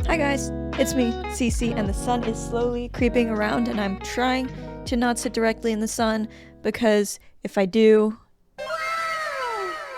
Hi guys, it's me, Cici, and the sun is slowly creeping around and I'm trying to not sit directly in the sun because if I do,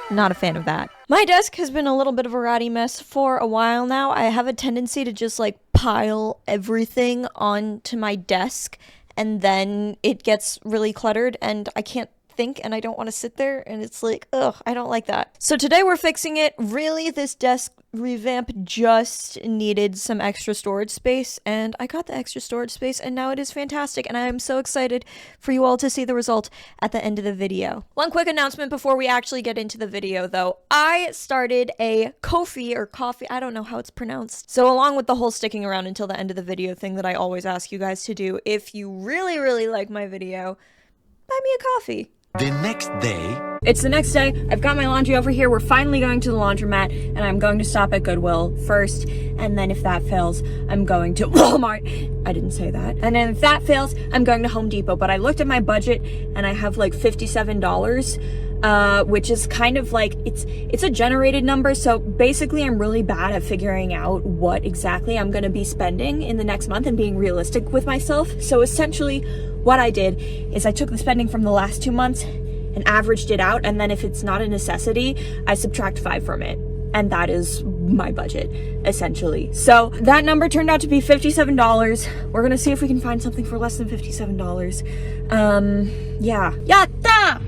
not a fan of that. My desk has been a little bit of a ratty mess for a while now. I have a tendency to just like pile everything onto my desk and then it gets really cluttered and I can't think and I don't want to sit there and it's like, ugh, I don't like that. So today we're fixing it. Really, this desk revamp just needed some extra storage space and I got the extra storage space and now it is fantastic and I'm so excited for you all to see the result at the end of the video. One quick announcement before we actually get into the video though. I started a Ko-fi or coffee, I don't know how it's pronounced. So along with the whole sticking around until the end of the video thing that I always ask you guys to do, if you really like my video, buy me a coffee. The next day... It's the next day. I've got my laundry over here. We're finally going to the laundromat and I'm going to stop at Goodwill first. And then if that fails, I'm going to Walmart. I didn't say that. And then if that fails, I'm going to Home Depot. But I looked at my budget and I have like $57, which is kind of like, it's a generated number. So basically I'm really bad at figuring out what exactly I'm going to be spending in the next month and being realistic with myself. So essentially what I did is I took the spending from the last 2 months and averaged it out, and then if it's not a necessity, I subtract 5 from it. And that is my budget, essentially. So that number turned out to be $57. We're gonna see if we can find something for less than $57. Yeah. Yatta!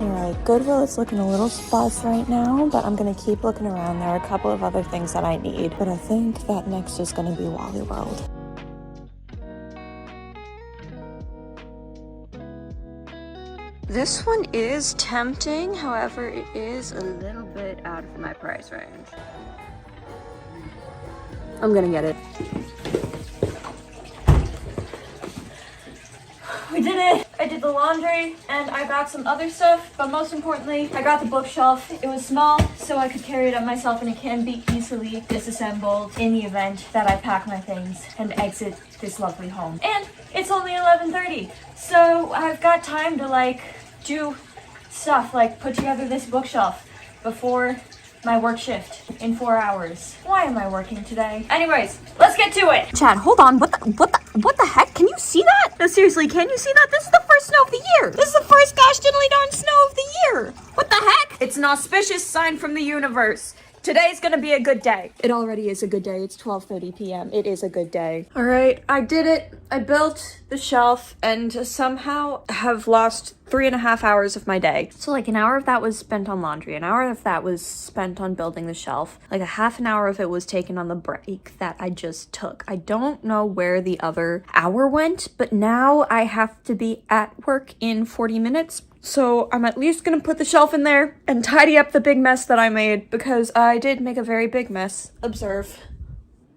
Alright, Goodwill is looking a little sparse right now, but I'm gonna keep looking around. There are a couple of other things that I need, but I think that next is gonna be Wally World. This one is tempting, however, it is a little bit out of my price range. I'm gonna get it. We did it! I did the laundry and I got some other stuff, but most importantly, I got the bookshelf. It was small, so I could carry it up myself and it can be easily disassembled in the event that I pack my things and exit this lovely home. And it's only 11:30, so I've got time to like do stuff like put together this bookshelf before my work shift in 4 hours. Why am I working today? Anyways, let's get to it. Chad, hold on. What the heck? Can you see that? No, seriously, can you see that? This is the first snow of the year. This is the first gosh diddly darn snow of the year. What the heck? It's an auspicious sign from the universe. Today's gonna be a good day. It already is a good day. It's 12:30 p.m. It is a good day. All right, I did it. I built the shelf and somehow have lost 3.5 hours of my day. So like an hour of that was spent on laundry, an hour of that was spent on building the shelf, like a half an hour of it was taken on the break that I just took. I don't know where the other hour went, but now I have to be at work in 40 minutes. So I'm at least gonna put the shelf in there and tidy up the big mess that I made because I did make a very big mess. Observe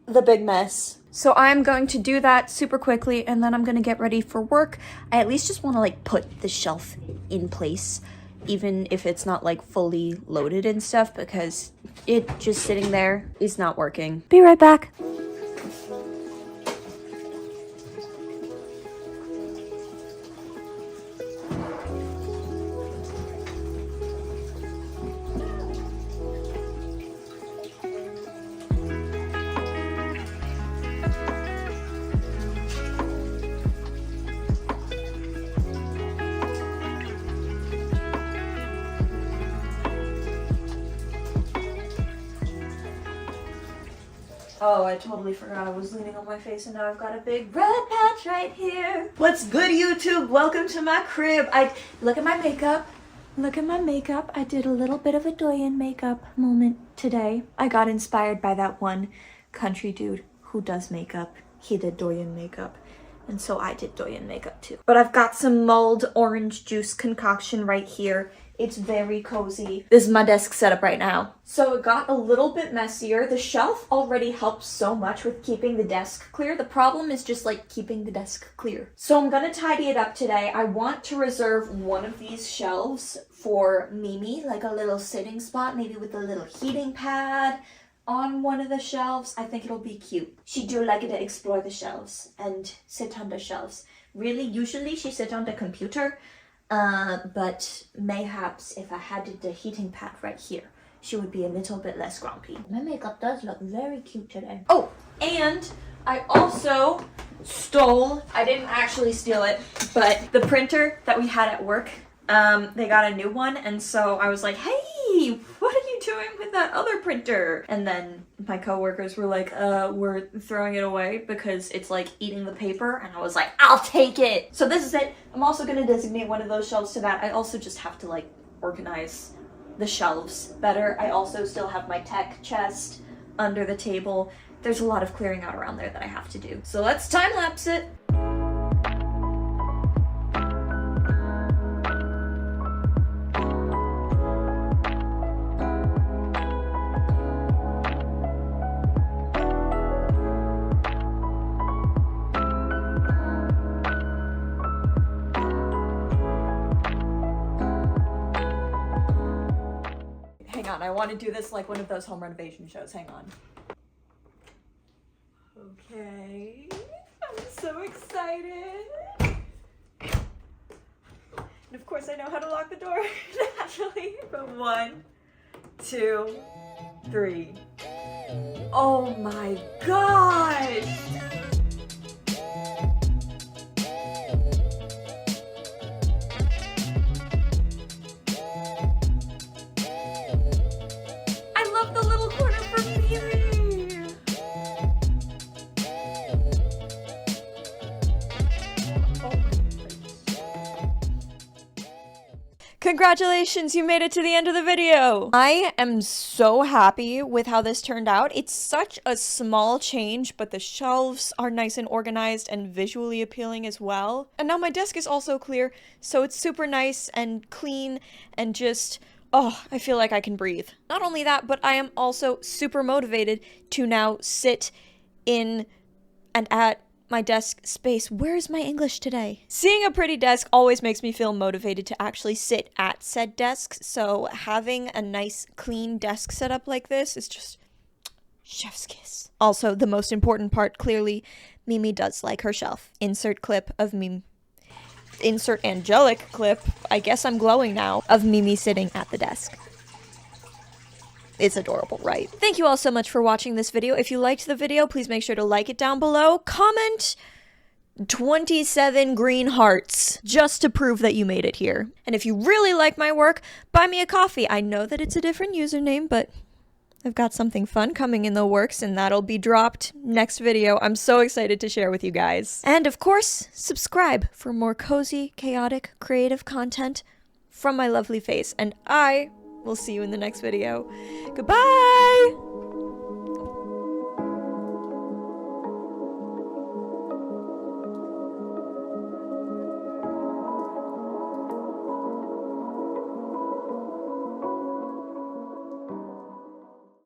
the big mess. So I'm going to do that super quickly and then I'm gonna get ready for work. I at least just wanna like put the shelf in place, even if it's not like fully loaded and stuff, because it just sitting there is not working. Be right back. Oh, I totally forgot I was leaning on my face and now I've got a big red patch right here. What's good, YouTube? Welcome to my crib. Look at my makeup. Look at my makeup. I did a little bit of a doyen makeup moment today. I got inspired by that one country dude who does makeup. He did doyen makeup. And so I did doyen makeup too. But I've got some mulled orange juice concoction right here. It's very cozy. This is my desk setup right now. So it got a little bit messier. The shelf already helps so much with keeping the desk clear. The problem is just like keeping the desk clear. So I'm gonna tidy it up today. I want to reserve one of these shelves for Mimi, like a little sitting spot, maybe with a little heating pad on one of the shelves. I think it'll be cute. She do like to explore the shelves and sit on the shelves. Really, usually she sits on the computer. But mayhaps if I had the heating pad right here, she would be a little bit less grumpy. My makeup does look very cute today. Oh, and I also stole, I didn't actually steal it, but the printer that we had at work, they got a new one, and so I was like, hey, what are you doing with that other printer? And then my coworkers were like, we're throwing it away because it's like eating the paper, and I was like, I'll take it! So this is it. I'm also gonna designate one of those shelves to that. I also just have to like organize the shelves better. I also still have my tech chest under the table. There's a lot of clearing out around there that I have to do. So let's time lapse it. Hang on, I want to do this like one of those home renovation shows. Hang on. Okay, I'm so excited. And of course I know how to lock the door naturally. But 1, 2, 3. Oh my gosh! I love the little corner for Mimi! Congratulations, you made it to the end of the video! I am so happy with how this turned out. It's such a small change, but the shelves are nice and organized and visually appealing as well. And now my desk is also clear, so it's super nice and clean and just, oh, I feel like I can breathe. Not only that, but I am also super motivated to now sit in and at my desk space. Where's my English today? Seeing a pretty desk always makes me feel motivated to actually sit at said desk, so having a nice clean desk setup like this is just chef's kiss. Also, the most important part, clearly, Mimi does like her shelf. Insert clip of Mimi. Insert angelic clip, I guess I'm glowing now, of Mimi sitting at the desk. It's adorable, right? Thank you all so much for watching this video. If you liked the video, please make sure to like it down below. Comment 27 green hearts just to prove that you made it here. And if you really like my work, buy me a coffee. I know that it's a different username, but I've got something fun coming in the works, and that'll be dropped next video. I'm so excited to share with you guys. And of course, subscribe for more cozy, chaotic, creative content from my lovely face. And I will see you in the next video. Goodbye!